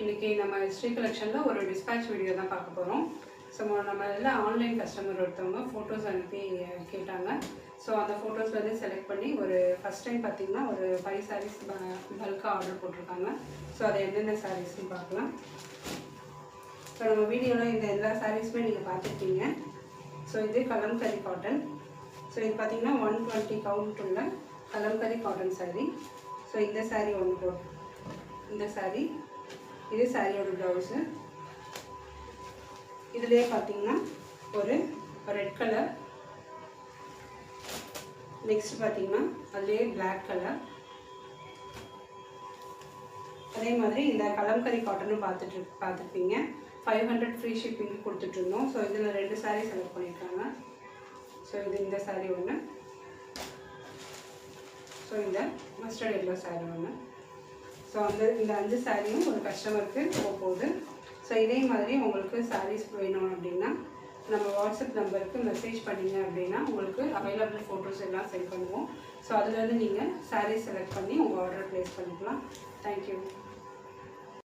இன்றைக்கி நம்ம ஸ்ரீ கலெக்ஷனில் ஒரு டிஸ்பேட்ச் வீடியோ தான் பார்க்க போகிறோம். ஸோ நம்ம எல்லாம் ஆன்லைன் கஸ்டமர் ஒருத்தவங்க ஃபோட்டோஸ் அனுப்பி கேட்டாங்க. ஸோ அந்த ஃபோட்டோஸ் வந்து செலக்ட் பண்ணி ஒரு ஃபஸ்ட் டைம் பார்த்திங்கன்னா ஒரு 5 சாரீஸ் பல்காக ஆர்டர் போட்டிருக்காங்க. ஸோ அது எந்தெந்த சாரீஸ்னு பார்க்கலாம். ஸோ நம்ம வீடியோவில் இந்த எல்லா சாரீஸுமே நீங்கள் பார்த்துருக்கீங்க. ஸோ இது கலம்கரி காட்டன். ஸோ இது பார்த்திங்கன்னா 120 கவுண்ட் உள்ள கலம்கரி காட்டன் சாரீ. ஸோ இந்த சாரீ ஒன்று இந்த சாரீ இது சாரியோட ப்ளவுஸு. இதுலேயே பார்த்தீங்கன்னா ஒரு ரெட் கலர், நெக்ஸ்ட் பார்த்தீங்கன்னா அதுலேயே பிளாக் கலர். அதே மாதிரி இந்த கலம்கரி காட்டனும் பார்த்துருப்பீங்க. 500 ஃப்ரீ ஷிப்பிங் கொடுத்துட்ருந்தோம். ஸோ இதில் 2 சாரீ செலக்ட் பண்ணியிருக்காங்க. ஸோ இது இந்த சாரீ ஒன்று, ஸோ இந்த மஸ்டர்ட் எல்லோ சாரீ ஒன்று. ஸோ இந்த 5 சாரியும் ஒரு கஸ்டமருக்கு போகுது. ஸோ இதே மாதிரி உங்களுக்கு சாரீஸ் வேணும் அப்படின்னா நம்ம வாட்ஸ்அப் நம்பருக்கு மெசேஜ் பண்ணிங்க அப்படின்னா உங்களுக்கு அவைலபிள் ஃபோட்டோஸ் எல்லாம் சென்ட் பண்ணுவோம். ஸோ அதுலேருந்து நீங்கள் சாரீஸ் செலக்ட் பண்ணி உங்கள் ஆர்டர் ப்ளேஸ் பண்ணிக்கலாம். தேங்க்யூ.